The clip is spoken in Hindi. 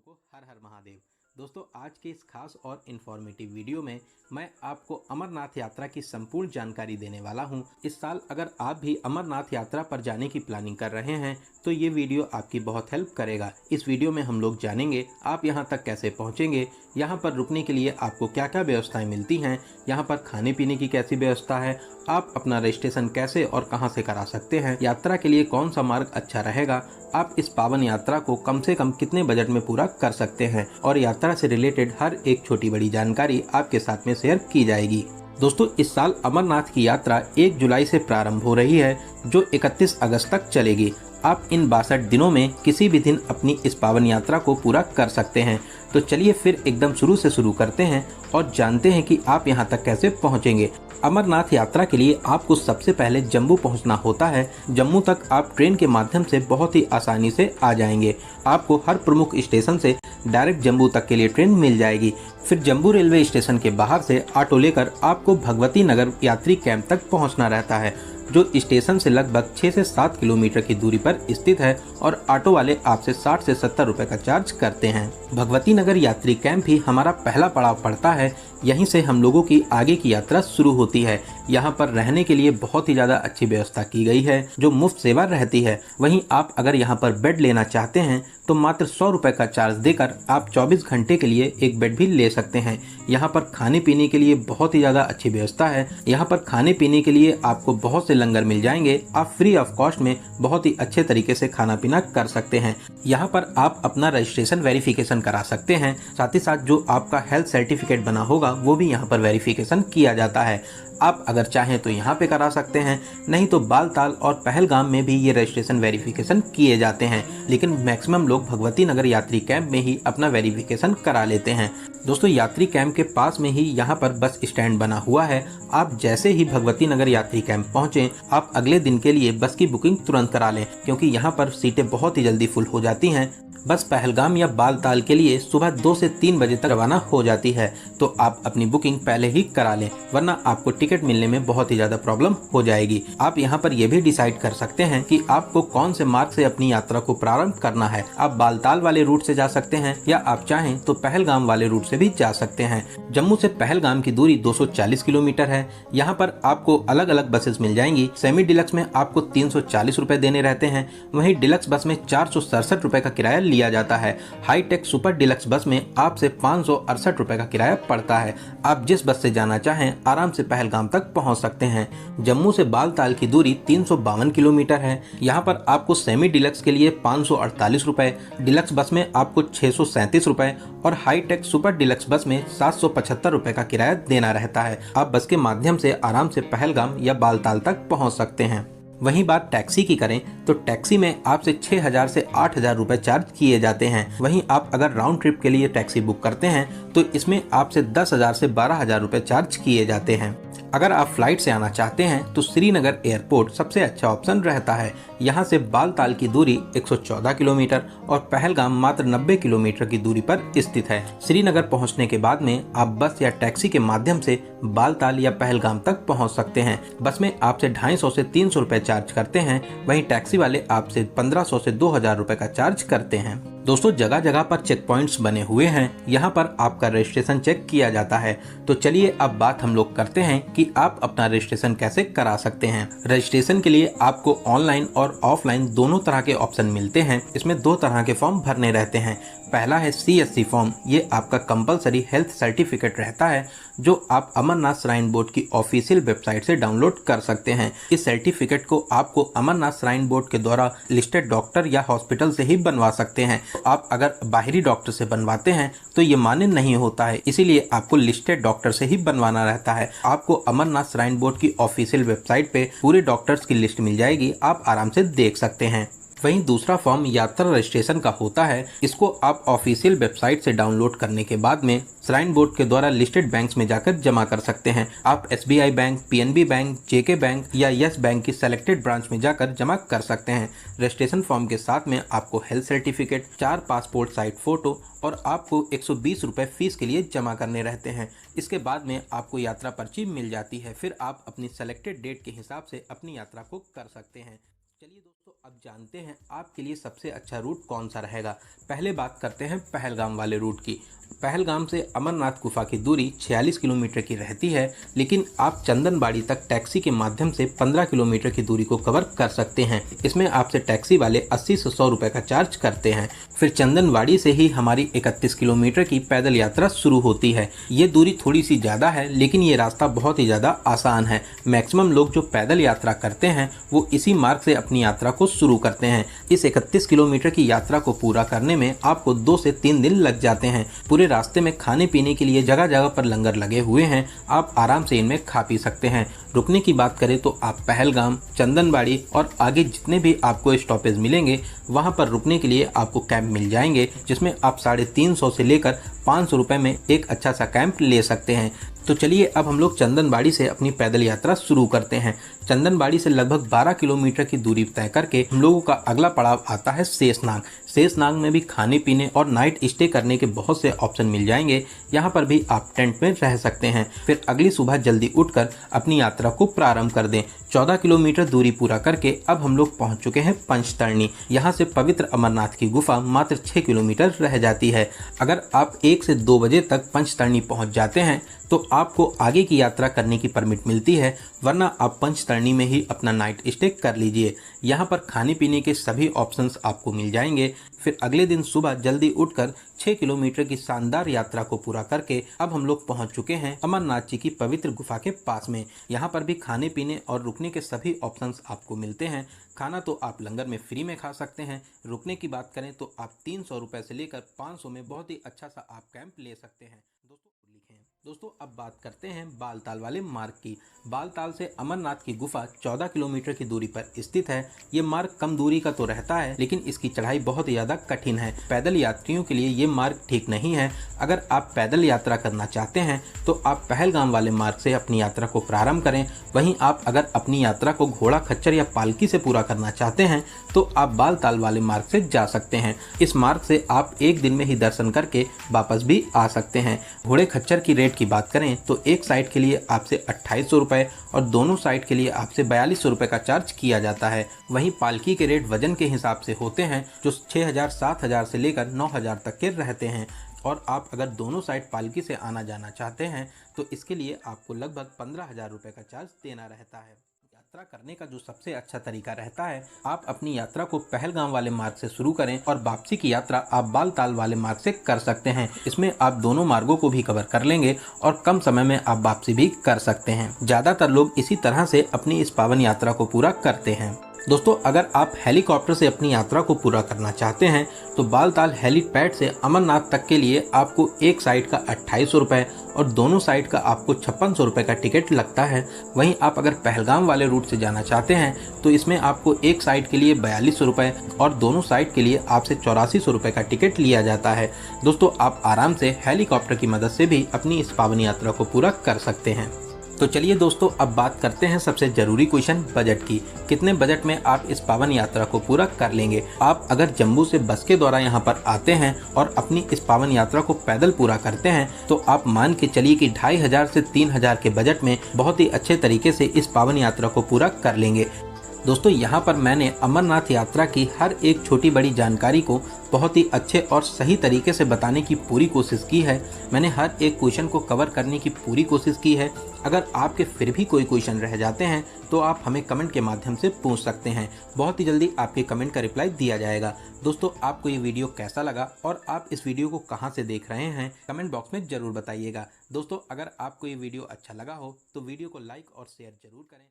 को हर हर महादेव। दोस्तों, आज के इस खास और इन्फॉर्मेटिव वीडियो में मैं आपको अमरनाथ यात्रा की संपूर्ण जानकारी देने वाला हूं। इस साल अगर आप भी अमरनाथ यात्रा पर जाने की प्लानिंग कर रहे हैं तो ये वीडियो आपकी बहुत हेल्प करेगा। इस वीडियो में हम लोग जानेंगे आप यहां तक कैसे पहुंचेंगे, यहां पर रुकने के लिए आपको क्या क्या व्यवस्थाएं मिलती हैं, यहां पर खाने पीने की कैसी व्यवस्था है, आप अपना रजिस्ट्रेशन कैसे और कहां से करा सकते हैं, यात्रा के लिए कौन सा मार्ग अच्छा रहेगा, आप इस पावन यात्रा को कम से कम कितने बजट में पूरा कर सकते हैं और यात्रा से रिलेटेड हर एक छोटी बड़ी जानकारी आपके साथ में शेयर की जाएगी। दोस्तों, इस साल अमरनाथ की यात्रा 1 जुलाई से प्रारंभ हो रही है जो 31 अगस्त तक चलेगी। आप इन 62 दिनों में किसी भी दिन अपनी इस पावन यात्रा को पूरा कर सकते हैं। तो चलिए फिर एकदम शुरू से शुरू करते हैं और जानते हैं कि आप यहां तक कैसे पहुंचेंगे। अमरनाथ यात्रा के लिए आपको सबसे पहले जम्मू पहुंचना होता है। जम्मू तक आप ट्रेन के माध्यम से बहुत ही आसानी से आ जाएंगे। आपको हर प्रमुख स्टेशन से डायरेक्ट जम्मू तक के लिए ट्रेन मिल जाएगी। फिर जम्मू रेलवे स्टेशन के बाहर से ऑटो लेकर आपको भगवती नगर यात्री कैंप तक पहुंचना रहता है, जो स्टेशन से लगभग 6 से 7 किलोमीटर की दूरी पर स्थित है और ऑटो वाले आपसे 60 से 70 रुपए का चार्ज करते हैं। भगवती नगर यात्री कैंप ही हमारा पहला पड़ाव पड़ता है। यहीं से हम लोगों की आगे की यात्रा शुरू होती है। यहाँ पर रहने के लिए बहुत ही ज़्यादा अच्छी व्यवस्था की गई है, जो मुफ्त सेवा रहती है। वहीं आप अगर यहाँ पर बेड लेना चाहते हैं तो मात्र 100 रुपए का चार्ज देकर आप 24 घंटे के लिए एक बेड भी ले सकते हैं। यहाँ पर खाने पीने के लिए बहुत ही ज़्यादा अच्छी व्यवस्था है। यहाँ पर खाने पीने के लिए आपको बहुत से लंगर मिल जाएंगे। आप फ्री ऑफ कॉस्ट में बहुत ही अच्छे तरीके से खाना पीना कर सकते हैं। यहाँ पर आप अपना रजिस्ट्रेशन वेरिफिकेशन करा सकते हैं। साथ ही साथ जो आपका हेल्थ सर्टिफिकेट बना होगा वो भी यहाँ पर वेरिफिकेशन किया जाता है। आप अगर चाहें तो यहाँ पे करा सकते हैं, नहीं तो बालताल और पहलगाम में भी ये रजिस्ट्रेशन वेरिफिकेशन किए जाते हैं, लेकिन मैक्सिमम लोग भगवती नगर यात्री कैंप में ही अपना वेरिफिकेशन करा लेते हैं। दोस्तों, यात्री कैंप के पास में ही यहाँ पर बस स्टैंड बना हुआ है। आप जैसे ही भगवती नगर यात्री कैंप पहुँचे, आप अगले दिन के लिए बस की बुकिंग तुरंत करा लें, क्योंकि यहाँ पर सीटें बहुत ही जल्दी फुल हो जाती हैं। बस पहलगाम या बालताल के लिए सुबह 2 से 3 बजे तक रवाना हो जाती है, तो आप अपनी बुकिंग पहले ही करा लें, वरना आपको टिकट मिलने में बहुत ही ज्यादा प्रॉब्लम हो जाएगी। आप यहाँ पर यह भी डिसाइड कर सकते हैं कि आपको कौन से मार्ग से अपनी यात्रा को प्रारंभ करना है। आप बालताल वाले रूट से जा सकते हैं या आप चाहें तो पहलगाम वाले रूट से भी जा सकते हैं। जम्मू से पहलगाम की दूरी 240 किलोमीटर है। यहाँ पर आपको अलग अलग बसेस मिल जाएंगी। सेमी डिलक्स में आपको 340 रुपए देने रहते हैं, वहीं डिलक्स बस में 467 रुपए का किराया लिया जाता है। हाईटेक सुपर डिलक्स बस में आपसे 568 रुपए का किराया पड़ता है। आप जिस बस से जाना चाहें आराम से पहलगाम तक पहुंच सकते हैं। जम्मू से बालताल की दूरी 352 किलोमीटर है। यहाँ पर आपको सेमी डिलक्स के लिए 548 रुपए, डिलक्स बस में आपको 637 रुपए और हाईटेक सुपर डिलक्स बस में 775 रुपए का किराया देना रहता है। आप बस के माध्यम से आराम से पहलगाम या बालताल तक पहुँच सकते हैं। वहीं बात टैक्सी की करें तो टैक्सी में आपसे 6000 से 8000 रुपए चार्ज किए जाते हैं। वहीं आप अगर राउंड ट्रिप के लिए टैक्सी बुक करते हैं तो इसमें आपसे 10,000 से 12,000 रुपए चार्ज किए जाते हैं। अगर आप फ्लाइट से आना चाहते हैं तो श्रीनगर एयरपोर्ट सबसे अच्छा ऑप्शन रहता है। यहाँ से बालताल की दूरी 114 किलोमीटर और पहलगाम मात्र 90 किलोमीटर की दूरी पर स्थित है। श्रीनगर पहुँचने के बाद में आप बस या टैक्सी के माध्यम से बालताल या पहलगाम तक पहुँच सकते हैं। बस में आपसे 250 से 300 रुपए चार्ज करते हैं, वहीं टैक्सी वाले आपसे 1500 से 2000 रुपए का चार्ज करते हैं। दोस्तों, जगह जगह पर चेक पॉइंट्स बने हुए हैं। यहाँ पर आपका रजिस्ट्रेशन चेक किया जाता है। तो चलिए अब बात हम लोग करते हैं कि आप अपना रजिस्ट्रेशन कैसे करा सकते हैं। रजिस्ट्रेशन के लिए आपको ऑनलाइन और ऑफलाइन दोनों तरह के ऑप्शन मिलते हैं। इसमें 2 तरह के फॉर्म भरने रहते हैं। पहला है CSC फॉर्म। ये आपका कंपलसरी हेल्थ सर्टिफिकेट रहता है, जो आप अमरनाथ श्राइन बोर्ड की ऑफिशियल वेबसाइट से डाउनलोड कर सकते हैं। इस सर्टिफिकेट को आपको अमरनाथ श्राइन बोर्ड के द्वारा लिस्टेड डॉक्टर या हॉस्पिटल से ही बनवा सकते हैं। आप अगर बाहरी डॉक्टर से बनवाते हैं तो ये मान्य नहीं होता है, इसीलिए आपको लिस्टेड डॉक्टर से ही बनवाना रहता है। आपको अमरनाथ श्राइन बोर्ड की ऑफिशियल वेबसाइट पे पूरे डॉक्टर्स की लिस्ट मिल जाएगी, आप आराम से देख सकते हैं। वहीं दूसरा फॉर्म यात्रा रजिस्ट्रेशन का होता है। इसको आप ऑफिशियल वेबसाइट से डाउनलोड करने के बाद में श्राइन बोर्ड के द्वारा लिस्टेड बैंक्स में जाकर जमा कर सकते हैं। आप SBI bank, PNB bank, JK bank या यस बैंक की सेलेक्टेड ब्रांच में जाकर जमा कर सकते हैं। रजिस्ट्रेशन फॉर्म के साथ में आपको health certificate, 4 passport size photo और आपको 120 रुपए फीस के लिए जमा करने रहते हैं। इसके बाद में आपको यात्रा पर्ची मिल जाती है। फिर आप अपनी सेलेक्टेड डेट के हिसाब से अपनी यात्रा को कर सकते हैं। चलिए दोस्तों, अब जानते हैं आपके लिए सबसे अच्छा रूट कौन सा रहेगा। पहले बात करते हैं पहलगाम वाले रूट की। पहलगाम से अमरनाथ गुफा की दूरी 46 किलोमीटर की रहती है, लेकिन आप चंदनबाड़ी तक टैक्सी के माध्यम से 15 किलोमीटर की दूरी को कवर कर सकते हैं। इसमें आपसे टैक्सी वाले 80 से 100 रुपये का चार्ज करते हैं। फिर चंदनबाड़ी से ही हमारी 31 किलोमीटर की पैदल यात्रा शुरू होती है। ये दूरी थोड़ी सी ज़्यादा है, लेकिन ये रास्ता बहुत ही ज़्यादा आसान है। मैक्सिमम लोग जो पैदल यात्रा करते हैं वो इसी मार्ग से अपनी यात्रा को शुरू करते हैं। इस 31 किलोमीटर की यात्रा को पूरा करने में आपको 2 से 3 दिन लग जाते हैं। पूरे रास्ते में खाने पीने के लिए जगह जगह पर लंगर लगे हुए हैं, आप आराम से इनमें खा पी सकते हैं। रुकने की बात करें तो आप पहलगाम, चंदनबाड़ी और आगे जितने भी आपको स्टॉपेज मिलेंगे वहां पर रुकने के लिए आपको कैंप मिल जाएंगे, जिसमें आप 350 से लेकर 500 रुपये में एक अच्छा सा कैंप ले सकते हैं। तो चलिए अब हम लोग चंदनबाड़ी से अपनी पैदल यात्रा शुरू करते हैं। चंदनबाड़ी से लगभग 12 किलोमीटर की दूरी तय करके हम लोगों का अगला पड़ाव आता है शेषनाग। शेषनाग में भी खाने पीने और नाइट स्टे करने के बहुत से ऑप्शन मिल जाएंगे। यहाँ पर भी आप टेंट में रह सकते हैं। फिर अगली सुबह जल्दी उठकर अपनी यात्रा को प्रारंभ कर दें। 14 किलोमीटर दूरी पूरा करके अब हम लोग पहुंच चुके हैं पंचतरणी। यहाँ से पवित्र अमरनाथ की गुफा मात्र 6 किलोमीटर रह जाती है। अगर आप 1 से 2 बजे तक पंचतरणी पहुंच जाते हैं तो आपको आगे की यात्रा करने की परमिट मिलती है, वरना आप पंचतरणी में ही अपना नाइट स्टे कर लीजिए। यहाँ पर खाने पीने के सभी ऑप्शंस आपको मिल जाएंगे। फिर अगले दिन सुबह जल्दी उठकर 6 किलोमीटर की शानदार यात्रा को पूरा करके अब हम लोग पहुंच चुके हैं अमरनाथ जी की पवित्र गुफा के पास में। यहाँ पर भी खाने पीने और रुकने के सभी ऑप्शंस आपको मिलते हैं। खाना तो आप लंगर में फ्री में खा सकते हैं। रुकने की बात करें तो आप 300 रुपये से लेकर 500 में बहुत ही अच्छा सा आप कैंप ले सकते हैं। दोस्तों अब बात करते हैं बालताल वाले मार्ग की। बालताल से अमरनाथ की गुफा 14 किलोमीटर की दूरी पर स्थित है। ये मार्ग कम दूरी का तो रहता है, लेकिन इसकी चढ़ाई बहुत ही ज़्यादा कठिन है। पैदल यात्रियों के लिए ये मार्ग ठीक नहीं है। अगर आप पैदल यात्रा करना चाहते हैं तो आप पहलगाम वाले मार्ग से अपनी यात्रा को प्रारंभ करें। वहीं आप अगर अपनी यात्रा को घोड़ा खच्चर या पालकी से पूरा करना चाहते हैं तो आप बालताल वाले मार्ग से जा सकते हैं। इस मार्ग से आप एक दिन में ही दर्शन करके वापस भी आ सकते हैं। घोड़े खच्चर की रेट की बात करें तो एक साइड के लिए आपसे 2800 रुपये और दोनों साइड के लिए आपसे 4200 रुपये का चार्ज किया जाता है। वहीं पालकी के रेट वजन के हिसाब से होते हैं, जो 6000 7000 से लेकर 9000 तक के रहते हैं। और आप अगर दोनों साइड पालकी से आना जाना चाहते हैं तो इसके लिए आपको लगभग 15,000 रुपये का चार्ज देना रहता है। यात्रा करने का जो सबसे अच्छा तरीका रहता है, आप अपनी यात्रा को पहलगाम वाले मार्ग से शुरू करें और वापसी की यात्रा आप बालताल वाले मार्ग से कर सकते हैं। इसमें आप दोनों मार्गों को भी कवर कर लेंगे और कम समय में आप वापसी भी कर सकते हैं। ज्यादातर लोग इसी तरह से अपनी इस पावन यात्रा को पूरा करते हैं। दोस्तों अगर आप हेलीकॉप्टर से अपनी यात्रा को पूरा करना चाहते हैं तो बालताल हेलीपैड से अमरनाथ तक के लिए आपको एक साइड का 2800 रुपये और दोनों साइड का आपको 5600 रुपये का टिकट लगता है। वहीं आप अगर पहलगाम वाले रूट से जाना चाहते हैं तो इसमें आपको एक साइड के लिए 4200 रुपये और दोनों साइड के लिए आपसे 8400 रुपये का टिकट लिया जाता है। दोस्तों आप आराम से हेलीकॉप्टर की मदद से भी अपनी इस पावन यात्रा को पूरा कर सकते हैं। तो चलिए दोस्तों अब बात करते हैं सबसे जरूरी क्वेश्चन, बजट की। कितने बजट में आप इस पावन यात्रा को पूरा कर लेंगे? आप अगर जम्मू से बस के द्वारा यहाँ पर आते हैं और अपनी इस पावन यात्रा को पैदल पूरा करते हैं तो आप मान के चलिए कि 2500 से 3000 के बजट में बहुत ही अच्छे तरीके से इस पावन यात्रा को पूरा कर लेंगे। दोस्तों यहाँ पर मैंने अमरनाथ यात्रा की हर एक छोटी बड़ी जानकारी को बहुत ही अच्छे और सही तरीके से बताने की पूरी कोशिश की है। मैंने हर एक क्वेश्चन को कवर करने की पूरी कोशिश की है। अगर आपके फिर भी कोई क्वेश्चन रह जाते हैं तो आप हमें कमेंट के माध्यम से पूछ सकते हैं। बहुत ही जल्दी आपके कमेंट का रिप्लाई दिया जाएगा। दोस्तों आपको ये वीडियो कैसा लगा और आप इस वीडियो को कहाँ से देख रहे हैं, कमेंट बॉक्स में ज़रूर बताइएगा। दोस्तों अगर आपको ये वीडियो अच्छा लगा हो तो वीडियो को लाइक और शेयर ज़रूर करें।